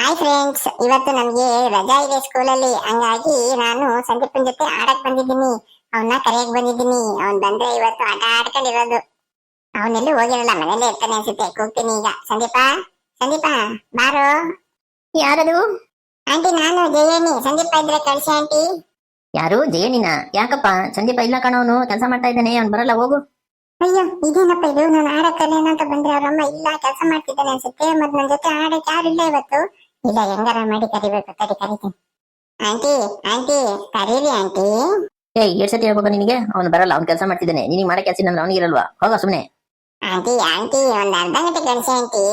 Hi friends, ಇವತ್ತು ನಮ್ಗೆ ರಜಾ ಇದೆ ಸ್ಕೂಲಲ್ಲಿ. ಹಂಗಾಗಿ ನಾನು ಸಂದೀಪನ್ ಜೊತೆ ಆಡಕ್ ಬಂದಿದ್ದೀನಿ. ಅವನ್ನ ಕರೆಯಕ್ ಬಂದಿದ್ದೀನಿ. ಅವ್ನ್ ಬಂದ್ರೆ ಇವತ್ತು ಆಟ ಆಡ್ಕೊಂಡಿರೋದು. ಅವನೆಲ್ಲೂ ಹೋಗಿರಲ್ಲ, ಮನೇಲೆ ಇರ್ತಾನೆ ಅನ್ಸುತ್ತೆ. ಕೂಗ್ತೀನಿ ಈಗ, ಸಂದೀಪ ಸಂದೀಪ ಬಾರೋ. ಯಾರದು? ಆಂಟಿ, ನಾನು ಜಯನಿ. ಸಂದೀಪ ಇದ್ರೆ ಕಳ್ಸಿ ಆಂಟಿ. ಯಾರು? ಜಯನಿನ? ಯಾಕಪ್ಪ? ಸಂದೀಪ ಇಲ್ಲ ಕಣವನು, ಕೆಲಸ ಮಾಡ್ತಾ ಇದ್ದಾನೆ, ಅವ್ನು ಬರಲ್ಲ, ಹೋಗು. ಅಯ್ಯೋ, ಇದೇನಪ್ಪ ಇದು? ನಾನು ಆಡಕ್ ಕಲಿಯೋಣ ಅಂತ ಬಂದ್ರೆ ಅವ್ರಮ್ಮ ಇಲ್ಲ, ಕೆಲಸ ಮಾಡ್ತಿದ್ದಾನೆ ಅನ್ಸುತ್ತೆ. ಮತ್ ನನ್ ಜೊತೆ ಆಡಕ್ ಯಾರಿಲ್ಲ ಇವತ್ತು. ಇಲ್ಲ, ಹೆಂಗಾರ ಮಾಡಿ ಕರಿಬೇಕು. ಕರಿತೀನಿ. ಆಂಟಿ ಆಂಟಿ ಕರೀಲಿ ಆಂಟಿ. ಏ, ಸತಿ ಹೇಳ್ಬೇಕು ನಿನಗೆ? ಅವ್ನು ಬರಲ್ಲ, ಅವ್ನು ಕೆಲಸ ಮಾಡ್ತಿದ್ದಾನೆ. ನಿನಗೆ ಮಾಡಕ್ಕೆ ಕೆಲಸ ಇಲ್ಲ, ಅವನಿಗಿರಲ್ವಾ? ಹೋಗ ಸುಮ್ಮನೆ. ಆಂಟಿ ಆಂಟಿ ಒಂದ್ ಅರ್ಧ ಗಂಟೆ ಕಳ್ಸಿ ಆಂಟಿ.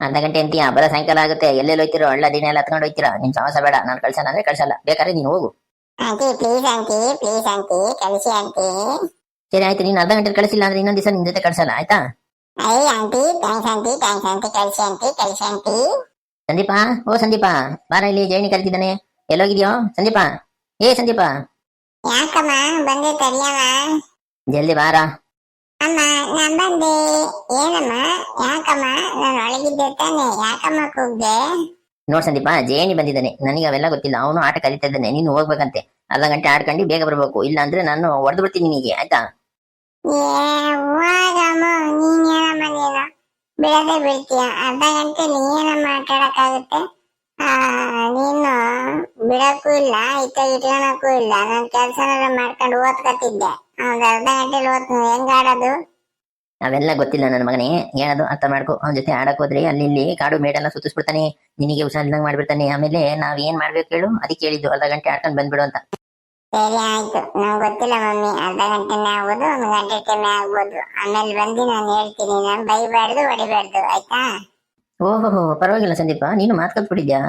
ಅರ್ಧ ಗಂಟೆ ಅಂತೀಯಾ? ಬರೋ ಸಾಯಂಕಾಲ ಆಗುತ್ತೆ. ಎಲ್ಲೆಲ್ಲಿ ಹೋಯ್ತಿರೋ, ಹಳ್ಳ ದಿನ ಎಲ್ಲ ಹತ್ಕೊಂಡು ಹೋಯ್ತಿರಾ? ನಿನ್ ಸಮಸ್ಯೆ ಬೇಡ. ನಾನು ಕಳ್ಸಲ್ಲ ಅಂದ್ರೆ ಕಳ್ಸಲ್ಲ, ಬೇಕಾದ್ರೆ ನೀನು ಹೋಗು. Aunty please aunty, please aunty, ಕಳಿಸಿ ಆಂಟಿ. ಸರಿ ಆಯ್ತು, ನೀನು ಅರ್ಧ ಗಂಟೆ ಕಳಿಸಿಲ್ಲ ಅಂದ್ರೆ ಇನ್ನೊಂದ್ ದಿವಸ ನಿನ್ ಜೊತೆ ಕಳ್ಸಲ್ಲ, ಆಯ್ತಾ? ಅಯ್ಯ aunty, thanks aunty, thanks aunty, ಕಳಿಸಿ ಆಂಟಿ, ಕಳಿಸಿ ಆಂಟಿ. ಸಂದೀಪ, ಓ ಸಂದೀಪ, ಬಾರ ಇಲ್ಲಿ. ಜೈನಿ ಕರಿತಿದ್ದಾನೆ. ಎಲ್ಲೋಗಿದ್ಯೋ ಸಂದೀಪ? ಏ ಸಂದೀಪ, ಯಾಕಮ್ಮ ಬಂದೆ? ತಡಿಯಮ್ಮ. ಜಲ್ದಿ ಬಾರ. ಅಮ್ಮ ನಾನ್ ಬಂದೆ. ಏನಮ್ಮ? ಯಾಕಮ್ಮ? ನಾನು ಒಳಗಿದ್ದೆ ತಾನೆ, ಯಾಕಮ್ಮ ಕೂಗ್ದೆ? ನೋಡ್ ಸಂದೀಪ, ಜಯನಿ ಬಂದಿದ್ದಾನೆ. ನನಗೆ ಅವೆಲ್ಲ ಗೊತ್ತಿಲ್ಲ. ಅವನು ಆಟ ಕಲಿತಾ ಇದ್ದಾನೆ. ನೀನು ಹೋಗ್ಬೇಕಂತೆ. ಅರ್ಧ ಗಂಟೆ ಆಡ್ಕೊಂಡು ಬೇಗ ಬರ್ಬೇಕು, ಇಲ್ಲ ಅಂದ್ರೆ ನಾನು ಹೊಡೆದು ಬಿಡ್ತೀನಿ ನಿನಗೆ, ಆಯ್ತಾ? ಹೋಗಮ್ಮ, ನೀನ್ ಏನಮ್ಮ ನೀನು ಬಿಡದೆ ಬಿಡ್ತೀಯ? ಅರ್ಧ ಗಂಟೆ ಏನಮ್ಮ ಆಟಾಡಕ್ಕಾಗುತ್ತೆ? ನೀನು ಬಿಡಕ್ಕೂ ಇಲ್ಲ, ಇಟ್ಕೊಳಕ್ಕೂ ಇಲ್ಲ. ನನ್ ಕೆಲ್ಸನಾರ ಮಾಡ್ಕೊಂಡು ಓದ್ಕತ್ತಿದ್ದೆ. ಒಂದ್ ಅರ್ಧ ಗಂಟೆಲಿ ಹೆಂಗ್ ಆಡೋದು? ಅವೆಲ್ಲ ಗೊತ್ತಿಲ್ಲ ನನ್ನ ಮಗನೇ. ಏನದು ಅರ್ಥ ಮಾಡ್ಕೊ. ಅವ್ನ ಜೊತೆ ಆಡಕ್ ಹೋದ್ರೆ ಅಲ್ಲಿ ಇಲ್ಲಿ ಕಾಡು ಮೇಡೆಲ್ಲ ಸುತ್ತಿಸ್ಬಿಡ್ತಾನೆ. ನಿನಗೆ ಹುಷಾರಿಲ್ದಂಗ್ ಮಾಡ್ಬಿಡ್ತಾನೆ. ಆಮೇಲೆ ನಾವ್ ಏನ್ ಮಾಡ್ಬೇಕು ಹೇಳು? ಅದಕ್ಕೆ ಹೇಳಿದ್ದು ಅರ್ಧ ಗಂಟೆ ಆಡ್ಕೊಂಡು ಬಂದ್ಬಿಡು ಅಂತ. ಸರಿ ಆಯ್ತು, ನಂಗೆ ಗೊತ್ತಿಲ್ಲ ಮಮ್ಮಿ. ಅರ್ಧ ಗಂಟೆನೇ ಆಗ್ಬೋದು, 1 ಗಂಟೆ ಟೈಮೇ ಆಗ್ಬೋದು. ಆಮೇಲೆ ಬಂದು ನಾನು ಹೇಳ್ತೀನಿ. ನಾನು ಬೈಬಾರ್ದು, ಹೊಡಿಬಾರ್ದು, ಆಯ್ತಾ? ಓಹೋ, ಪರವಾಗಿಲ್ಲ ಸಂದೀಪ, ನೀನು ಮಾತು ಕಲ್ತ್ಬಿಟ್ಟಿದ್ಯಾ?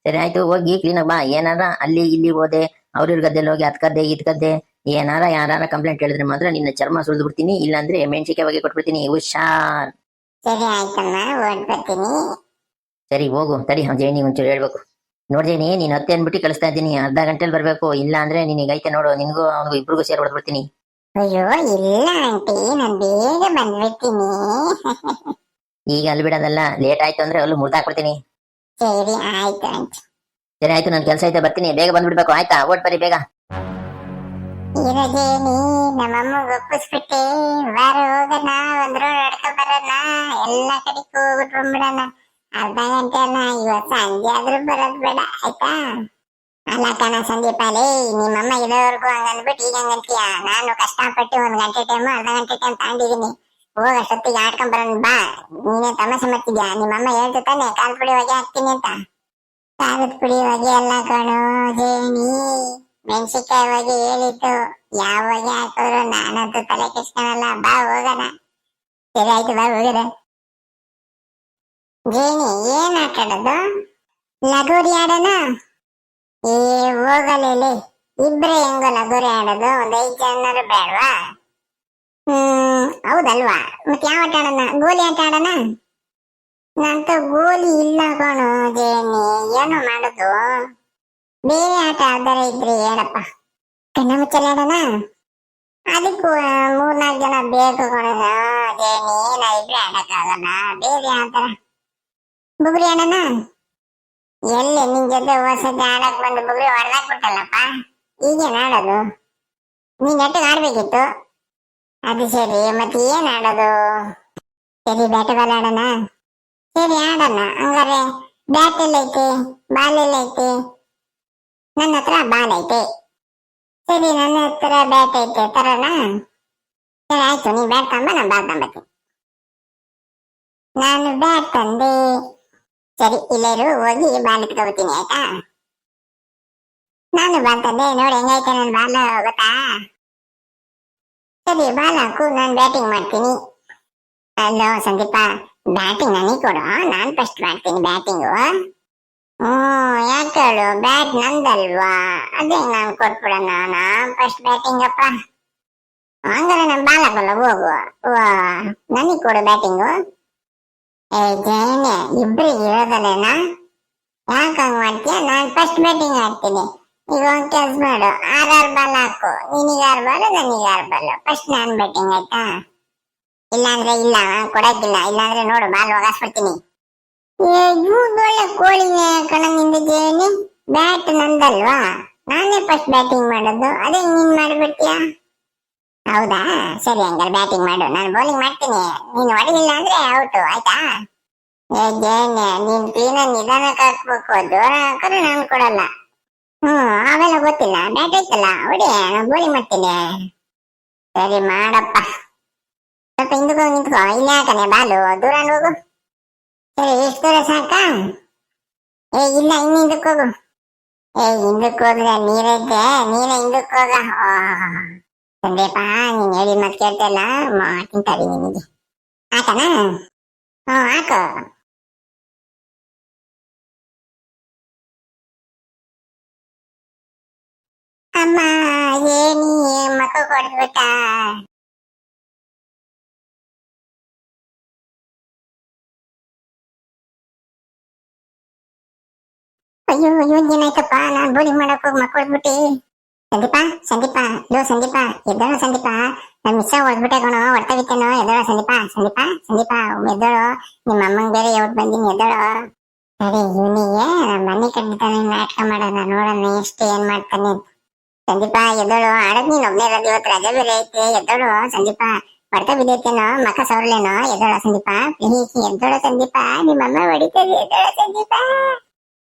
ಸರಿ ಆಯ್ತು, ಹೋಗಿ ಕ್ಲೀನಾಗಿ ಬಾ. ಏನಾರ ಅಲ್ಲಿ ಇಲ್ಲಿ ಹೋದೆ, ಅವ್ರ ಗದ್ದೆಲ್ಲಿ ಹೋಗಿ ಅತ್ಕದ್ದೆ ಇತ್ಕದ್ದೆ, ಯಾರ ಕಂಪ್ಲೇಂಟ್ ಹೇಳಿದ್ರೆ ಮಾತ್ರ ನಿನ್ನ ಚರ್ಮ ಸುಳಿದು ಬಿಡ್ತೀನಿ. ಇಲ್ಲಾಂದ್ರೆ ಮೆಣಸಿಕಾಯಿ ಬಗ್ಗೆ ಕೊಟ್ಬಿಡ್ತೀನಿ. ಹುಷಾರ್. ಸರಿ ಆಯ್ತಮ್ಮ, ಓಡ್ಬರ್ತೀನಿ. ಸರಿ ಹೋಗು. ತಡಿ, ಜೈನಿ ಒಂಚೂರು ಹೇಳ್ಬೇಕು. ನೋಡ್ದೇನಿ, ನೀನ್ ಹತ್ತೆ ಅನ್ಬಿಟ್ಟು ಕಳಿಸ್ತಾ ಇದ್ದೀನಿ. ಅರ್ಧ ಗಂಟೆಲಿ ಬರ್ಬೇಕು, ಇಲ್ಲ ಅಂದ್ರೆ ನಿನಗೈತೆ ನೋಡು. ನಿನ್ಗೂ ಅವ್ನಿಗೂ ಇಬ್ರಿಗೂ ಸೇರಿ ಹೊಡ್ಬಿಡ್ತೀನಿ. ಅಯ್ಯೋ ಇಲ್ಲ ಆಂಟಿ, ನಾನು ಬೇಗ ಬಂದ್ಬಿಡ್ತೀನಿ. ಈಗ ಅಲ್ಲಿ ಬಿಡೋದಲ್ಲ, ಲೇಟ್ ಆಯ್ತು ಅಂದ್ರೆ ಅಲ್ಲಿ ಮುರ್ದಾಕ್ಬಿಡ್ತೀನಿ. ಸರಿ ಆಯ್ತು ಆಂಟಿ. ಸರಿ ಆಯ್ತು, ನನ್ ಕೆಲಸ ಐತೆ, ಬರ್ತೀನಿ. ಬೇಗ ಬಂದ್ಬಿಡ್ಬೇಕು, ಆಯ್ತಾ? ಓಟ್ ಬರ್ರಿ ಬೇಗ. ಇರಜೇನಿ, ನಮ್ಮಮ್ಮಗ್ ಒಪ್ಪಿಸ್ಬಿಟ್ಟೆ. ಬಾರ ಹೋಗೋಣ, ಒಂದ್ ರೋಡ್ ಅಡ್ಕ ಬರೋಣ, ಎಲ್ಲ ಕಡೆಗೂ ಹೋಗ್ಬಿಟ್ಟು ಬಂದ್ಬಿಡೋಣ. ಅರ್ಧ ಗಂಟೆ ಅಲ್ಲ, ಇವತ್ತು ಸಂಜೆ ಆದ್ರೂ ಬರೋದ್ ಬೇಡ, ಆಯ್ತಾ? ಅಲ್ಲ ಕಣ ಸಂದೀಪಾಲೇ, ನಿಮ್ಮಮ್ಮ ಇರೋವರೆಗೂ ಹಂಗಂದ್ಬಿಟ್ಟು ಈಗ ಹಂಗಂತೀಯ? ನಾನು ಕಷ್ಟಪಟ್ಟು 1 ಗಂಟೆ ಟೈಮು, ಅರ್ಧ ಗಂಟೆ ಟೈಮ್ ತಗೊಂಡಿದ್ದೀನಿ. ಹೋಗಷ್ಟೊತ್ತಿಗೆ ಆಡ್ಕೊಂಡ್ ಬರೋಣ ಬಾ. ನೀನೇ ತಮಾಷೆ ಮಾಡ್ತಿದ್ಯಾ? ನಿಮ್ಮಮ್ಮ ಹೇಳ್ತು ತಾನೆ ಕಾಲ್ ಪುಡಿ ಹೊಗೆ ಹಾಕ್ತೀನಿ ಅಂತ. ಖಾರದ ಪುಡಿ ಹೊಗೆ ಎಲ್ಲ ಕಣೋ ಜೇನಿ, ಮೆಣಸಿಕಾಯಿ ಹೊಗೆ ಹೇಳಿತ್ತು. ಯಾವ ಹೊಗೆ ಹಾಕಿದ್ರು ನಾನಂತೂ ತಲೆ ಕೆಡ್ಸ್ಕೊಳಲ್ಲ. ಬಾ ಹೋಗೋಣ. ಸರಿ ಆಯ್ತು, ಬಾ ಹೋಗೋಣ. ಜೇನಿ, ಏನ್ ಆಟಾಡೋದು? ಲಗೋರಿ ಆಡೋಣ? ಏ ಹೋಗಲೇ, ಇಬ್ರೇ ಹೆಂಗೋ ಲಗೋರಿ ಆಡೋದು? 1 5 ಜನರು ಬೇಡವಾ? ಹೌದಲ್ವಾ? ಮತ್ತೆ ಯಾವ ಆಟ ಆಡೋಣ? ಗೋಲಿ ಆಟ ಆಡೋಣ? ನಂತ ಗೋಲಿ ಇಲ್ಲ ಕಣೋ ಜೇನಿ, ಏನು ಮಾಡೋದು? ಬೇರೆ ಆಟ ಯಾವ್ದಾರ ಇದ್ರೆ ಹೇಳಪ್ಪ. ಕಣ್ಣ ಮುಚ್ಚಲೆ ಆಡೋಣ? ಅದಕ್ಕೂ 3-4 ಜನ ಬೇಕು ಕಣೋ ಜೇನಿ, ನಾವಿಬ್ರೆ ಆಡಕ್ಕಾಗಲ್ಲ. ಬೇರೆ ಆತರ ಬುಗುರಿ ಆಡೋಣ? ಎಲ್ಲಿ ನಿನ್ ಜೊತೆ ಹೊಸತಿ ಆಡಕ್ ಬಂದು ಬುಗುರಿ ಹೊಡೆದಾಕ್ಬಿಟ್ಟಲ್ಲಪ್ಪ. ಈಗೇನ್ ಆಡೋದು? ನೀನ್ ನೆಟ್ಟಿಗೆ ಆಡ್ಬೇಕಿತ್ತು. ಅದು ಸರಿ, ಮತ್ತೆ ಏನ್ ಆಡೋದು? ಸರಿ, ಬ್ಯಾಟ್ ಬಾಲ್ ಆಡೋಣ? ಸರಿ ಆಡೋಣ. ಹಂಗಾರೆ ಬ್ಯಾಟ್ ಎಲ್ಲ ಐತೆ, ಬಾಲ್ ಎಲ್ಲ ಐತೆ? ನನ್ನ ಹತ್ರ ಬಾಲ್ ಐತೆ. ಸರಿ, ನನ್ನ ಹತ್ರ ಬ್ಯಾಟ್ ಐತೆ, ತರೋಣ? ಸರಿ ಆಯ್ತು, ನೀ ಬ್ಯಾಟ್ ತಗೊಂಬ, ನಾನು ಬಾಲ್ ತಗೊಂಬತ್ತೀನಿ. ನಾನು ಬ್ಯಾಟ್ ತಂದೆ. ಸರಿ, ಇಲ್ಲೇರು, ಹೋಗಿ ಬಾಲ್ ಇಟ್ಕೊಬತ್ತೀನಿ, ಆಯ್ತಾ? ನಾನು ಬಾಲ್ ತಂದೆ. ನೋಡಿ ಹೆಂಗೈತೆ ನನ್ನ ಬಾಲ್, ಗೊತ್ತಾ? ಸರಿ, ಬಾಲ್ ಹಾಕು, ನಾನು ಬ್ಯಾಟಿಂಗ್ ಮಾಡ್ತೀನಿ. ಅಲ್ಲೋ ಸಂದೀಪ, ಬ್ಯಾಟಿಂಗ್ ನನಗೆ ಕೊಡು, ನಾನು ಫಸ್ಟ್ ಮಾಡ್ತೀನಿ ಬ್ಯಾಟಿಂಗು. ಯಾಕೆ ಹೇಳು? ಬ್ಯಾಟ್ ನಂದಲ್ವಾ? ಅದೇ ನಾನು ಕೊಟ್ಬಿಡೋಣ, ನಾನ್ ಫಸ್ಟ್ ಬ್ಯಾಟಿಂಗ್ ಅಪ್ಪ. ಹಂಗಾರೆ ನಾನು ಬಾಲ್ ಹಾಕಲ್ಲ, ಹೋಗು. ನನಗೆ ಕೊಡು ಬ್ಯಾಟಿಂಗು. ಏ ಜೇನೆ, ಇಬ್ರಿಗೆ ಇರೋದಲ್ಲೇನಾ? ಯಾಕೆ ಹಂಗ್ ಮಾಡ್ತೀಯ? ನಾನು ಫಸ್ಟ್ ಬ್ಯಾಟಿಂಗ್ ಹಾಕ್ತೀನಿ. ಈಗ ಒಂದ್ ಕೆಲ್ಸ ಮಾಡು, 6 ಬಾಲ್ ಹಾಕು. ನಿನಗೆ 6 ಬಾಲ್, ನನಗೆ 6 ಬಾಲ್. ಫಸ್ಟ್ ನಾನ್ ಬ್ಯಾಟಿಂಗ್, ಆಯ್ತಾ? ಇಲ್ಲಾಂದ್ರೆ ಇಲ್ಲ, ಕೊಡಕ್ಕಿಲ್ಲ. ಇಲ್ಲಾಂದ್ರೆ ನೋಡು, ಬಾಲ್ ಹೋಗಾಸ್ಬಿಡ್ತೀನಿ. ಒಳ್ಳೆ ಕೋಳಿನೇ ಕಣ ನಿಂದ ಜೇನಿ. ಬ್ಯಾಟ್ ನಂದಲ್ವಾ, ನಾನೇ ಫಸ್ಟ್ ಬ್ಯಾಟಿಂಗ್ ಮಾಡೋದು, ಅದೇ ನೀನ್ ಮಾಡ್ಬಿಡ್ತೀಯಾ? ಹೌದಾ, ಸರಿ ಹಂಗಾರೆ ಬ್ಯಾಟಿಂಗ್ ಮಾಡು, ನಾನು ಬೌಲಿಂಗ್ ಮಾಡ್ತೀನಿ. ನೀನು ಹೊಡಿಲಿಲ್ಲ ಅಂದ್ರೆ ಔಟು, ಆಯ್ತಾ? ಜೇನೆ, ನೀನ್ ಕ್ಲೀನ ನಿಧಾನಕ್ಕೆ ಹಾಕ್ಬೇಕು, ಜೋರ ಹಾಕಿದ್ರೆ ನಾನು ಕೊಡಲ್ಲ. ಅವೆಲ್ಲ ಗೊತ್ತಿಲ್ಲ, ಬ್ಯಾಟ್ ಐತಲ್ಲ ಹೊಡಿ, ನಾನು ಬೌಲಿಂಗ್ ಮಾಡ್ತೀನಿ. ಸರಿ ಮಾಡಪ್ಪ, ಸ್ವಲ್ಪ ಹಿಂದಕ್ಕೆ ಹೋಗಿ ನಿಂತ್ಕೋ, ಇಲ್ಲಿ ಹಾಕನೆ ಬಾಲು, ದೂರ ಹೋಗು. ಸರಿ, ಎಷ್ಟು ದೂರ ಸಾಕಾ? ಇಲ್ಲ, ಇನ್ನು ಹಿಂದಕ್ಕೆ ಹೋಗು. ಹಿಂದಕ್ಕೆ ಹೋದ್ರೆ ನೀರೈತೆ, ನೀನೇ ಹಿಂದಕ್ಕೆ ಹೋಗ. ಸಂದೀಪ, ನೀನ್ ಹೇಳಿದ ಮತ್ತೆ ಕೇಳ್ತಲ್ಲ, ಮಾಡ್ತೀನಿ ತಡಿ ನಿನಗೆ. ಹಾಕನ? ಹಾಕು. ಅಮ್ಮ, ಏನಿ ಮಕ್ಕ ಕೊಡ್ಬಿಟ್ಟ. ಅಯ್ಯೋ ಅಯ್ಯೋ, ಏನಾಯ್ತಪ್ಪ? ನಾನ್ ಬೌಲಿಂಗ್ ಮಾಡಕ್ ಹೋಗಿ ಮಕ್ಕ ಹೊಡ್ಬಿಟ್ಟಿ. ಸಂದೀಪ, ಸಂದೀಪ, ಲೋ ಸಂದೀಪ, ಎದ್ದೋಳ ಸಂದೀಪ, ನಾನು ಮಿಸ್ ಹೊಡ್ಬಿಟ್ಟೆ ಕಣೋ, ಹೊಡ್ತಾಗಿತ್ತೇನೋ, ಎದ್ದೋಳ ಸಂದೀಪ, ಸಂದೀಪ, ಸಂದೀಪ, ಎದ್ದೋಳು, ನಿಮ್ಮ ಅಮ್ಮಂಗ್ ಬೇರೆ ಯಾವತ್ ಬಂದಿನಿ, ಎದ್ದೋಳು. ಸರಿ, ಇವನಿಗೆ ಮನೆ ಕಟ್ಟಿದ್ದಾನೆ, ನಾಟಕ ಮಾಡೋಣ, ನೋಡೋಣ ಎಷ್ಟು ಏನ್ ಮಾಡ್ತಾನೆ. ಸಂದೀಪ ಎದ್ದೋಳು, ಆಡದ್ ನೀನ್ ಒಬ್ನೇ ಇರೋದು, ಇವತ್ತು ರಜೆ ಬೇರೆ ಐತೆ, ಎದ್ದೋಳು ಸಂದೀಪ, ಹೊಡ್ತಾ ಬಿದ್ದೈತೇನೋ, ಮಕ್ಕ ಸವರ್ಲೇನೋ, ಎದ್ದೋಳ ಸಂದೀಪ, ಪ್ಲೀಸ್ ಎದ್ದೋಳ ಸಂದೀಪ, ನಿಮ್ಮಮ್ಮ ಹೊಡಿತದೆ, ಎದ್ದೋಳ ಸಂದೀಪ.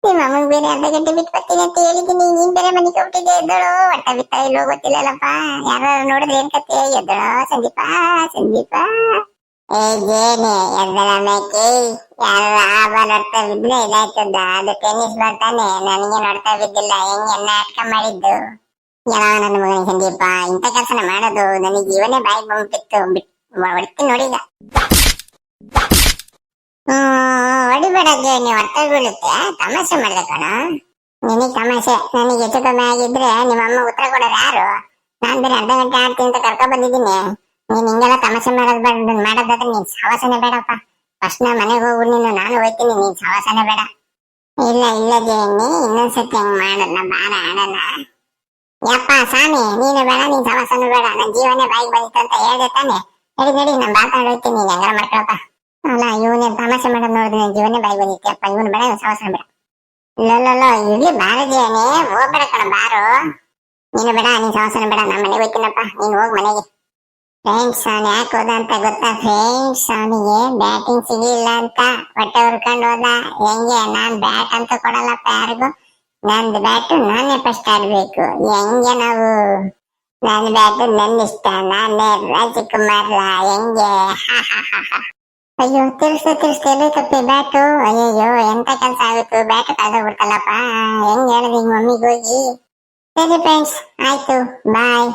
ನಿಮ್ಮ ಅಮ್ಮಂಗ್ ಬೇರೆ ಅರ್ಧ ಗಂಟೆ ಬಿಟ್ಟು ಬರ್ತೀನಿ ಅಂತ ಹೇಳಿದೀನಿ, ನೀನ್ ಬೇರೆ ಮನೆಗೆ ಹೋಗ್ತಿದ್ದೆ, ಎದ್ದೋಳು. ಹೊಟ್ಟ ಬಿತ್ತ ಇಲ್ಲೋ ಗೊತ್ತಿಲ್ಲಲ್ಲಪ್ಪ, ಯಾರು ನೋಡಿದ್ರೆ ಏನ್ ಕತೆ, ಎದ್ದೋಳ ಸಂದೀಪ, ಸಂದೀಪ. ಜೇನೆ, ಎದ್ದಳ ಮೇಕೆ, ಯಾರು ಆ ಬಾಲ್ ಹೊಡ್ತಾ ಬಿದ್ರೆ ಇದಾಯ್ತದ, ಅದು ಟೆನ್ನಿಸ್ ಬಾಲ್ ತಾನೆ, ನನಗೆ ನೋಡ್ತಾ ಬಿದ್ದಿಲ್ಲ, ಹೆಂಗೆ ನಾಟಕ ಮಾಡಿದ್ದು. ಯಾವ ನನ್ನ ಮಗನ ಸಂದೀಪ, ಇಂಥ ಕೆಲಸನ ಮಾಡೋದು, ನನಗೆ ಜೀವನೇ ಬಾಯಿ ಬಂದ್ಬಿಟ್ಟು ಹೊಡ್ತೀನಿ ನೋಡಿ ಈಗ. ಹೊಡಿಬೇಡ ಜೇನಿ, ಹೊಟ್ಟೆ ಬೀಳುತ್ತೆ, ತಮಾಷೆ ಮಾಡ್ದೆ ಕಣ. ನಿನಗೆ ತಮಾಷೆ, ನನಗೆ ಹೆಚ್ಚು ಕಮ್ಮಿ ಆಗಿದ್ರೆ ನಿಮ್ಮ ಅಮ್ಮ ಉತ್ತರ ಕೊಡೋರು ಯಾರು? ನಾನ್ ಬೇರೆ ಅರ್ಧ ಗಂಟೆ ಆಡ್ತೀನಿ ಅಂತ ಕರ್ಕೊ ಬಂದಿದ್ದೀನಿ. ನೀನ್ ಹಿಂಗೆಲ್ಲ ತಮಾಷೆ ಮಾಡೋದಾದ್ರೆ ನೀನ್ ಸವಾಸನೆ ಬೇಡಪ್ಪ. ಫಸ್ಟ್ ನಾ ಮನೆಗೆ ಹೋಗು ನೀನು, ನಾನು ಹೋಯ್ತೀನಿ, ನೀನ್ ಸವಾಸನೆ ಬೇಡ. ಇಲ್ಲ ಇಲ್ಲ ಜೇನಿ, ಇನ್ನೊಂದ್ಸತಿ ಹಂಗ್ ಮಾಡೋಣ, ಬಾರ ಆಡೋಣ. ಯಪ್ಪ ಸ್ವಾಮಿ, ನೀನು ಬೇಡ, ನೀನ್ ಸವಾಸನು ಬೇಡ, ನನ್ ಜೀವನೇ ಬಾಯಿಗೆ ಬಂದಿತ್ತು ಅಂತ ಹೇಳ್ದೆ ತಾನೆ. ನಡಿ ನಡಿ, ನಾನ್ ಬಾತಾಡ್ ಹೋಯ್ತೀನಿ, ನೀನ್ ಹೆಂಗಾರ ಮಾಡ್ಕೊಳಪ್ಪ. ಅಲ್ಲ, ಇವನೇ ತಮಾಷೆ ಮಾಡೋದು ನೋಡಿದ್ರೆ ನನ್ ಜೀವನೇ ಬಾಯಿಗೆ ಬಂದಿತ್ತಪ್ಪ, ಇವನು ಬೇಡ, ಸವಾಸನ ಬೇಡ. ಇಲ್ಲ ಇಲ್ಲಿ ಬಾರ ಜೇನಿ, ಹೋಗ್ಬೇಡ ಕಣ, ಬಾರು. ನೀನು ಬೇಡ, ನೀನ್ ಸವಾಸನ ಬೇಡ, ನಾನ್ ಮನೆಗೆ ಹೋಯ್ತೀನಪ್ಪ, ನೀನ್ ಹೋಗ್ ಮನೆಗೆ. ಫ್ರೆಂಡ್ಸ್, ಅವ್ನು ಯಾಕೆ ಹೋದ ಅಂತ ಗೊತ್ತಾ ಫ್ರೆಂಡ್ಸ್? ಅವನಿಗೆ ಬ್ಯಾಟಿಂಗ್ ಸಿಗಿಲ್ಲ ಅಂತ ಹೊಟ್ಟೆ ಹುರ್ಕೊಂಡು ಹೋದ. ಹೆಂಗೆ, ನಾನ್ ಬ್ಯಾಟ್ ಅಂತ ಕೊಡಲ್ಲಪ್ಪ ಯಾರಿಗೂ, ನಂದು ಬ್ಯಾಟು ನಾನೇ ಫಸ್ಟ್ ಆಡ್ಬೇಕು. ಹೆಂಗೆ ನಾವು, ನನ್ ಬ್ಯಾಟು ನನ್ನ ಇಷ್ಟ, ನಾನೇ ರಾಜಕುಮಾರ, ಹೆಂಗೆ? ಅಯ್ಯೋ, ತಿರ್ಸ್ತೆ ಎಲ್ಲೈತಪ್ಪಿ ಬ್ಯಾಟು. ಅಯ್ಯಯ್ಯೋ, ಎಂತ ಕೆಲ್ಸ ಆಗುತ್ತೆ, ಬ್ಯಾಟು ಕಳ್ದೋಗ್ಬಿಡ್ತಲ್ಲಪ್ಪ. ಹೆಂಗ್ ಹೇಳಿದ್ ಹಿಂಗ್ ಮಮ್ಮಿಗೆ ಹೋಗಿ. ಸರಿ ಫ್ರೆಂಡ್ಸ್, ಆಯ್ತು, ಬಾಯ್.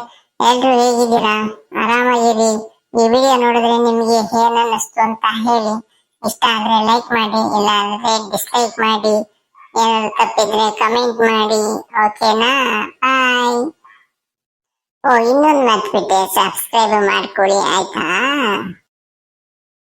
ಎಲ್ರು ಹೇಗಿದ್ದೀರಾ? ಆರಾಮಾಗಿರಿ. ಈ ವಿಡಿಯೋ ನೋಡಿದ್ರೆ ನಿಮ್ಗೆ ಏನ್ ಅನ್ನಿಸ್ತು ಅಂತ ಹೇಳಿ. ಇಷ್ಟ ಆದ್ರೆ ಲೈಕ್ ಮಾಡಿ, ಇಲ್ಲ ಅಂದ್ರೆ ಡಿಸ್ಲೈಕ್ ಮಾಡಿ, ಏನಾದ್ರು ತಪ್ಪಿದ್ರೆ ಕಮೆಂಟ್ ಮಾಡಿ, ಓಕೆನಾ? ಬಾಯ್. ಇನ್ನೊಂದು ಮರ್ತ್ಬಿಟ್ಟೆ, ಸಬ್ಸ್ಕ್ರೈಬ್ ಮಾಡ್ಕೊಳ್ಳಿ, ಆಯ್ತಾ?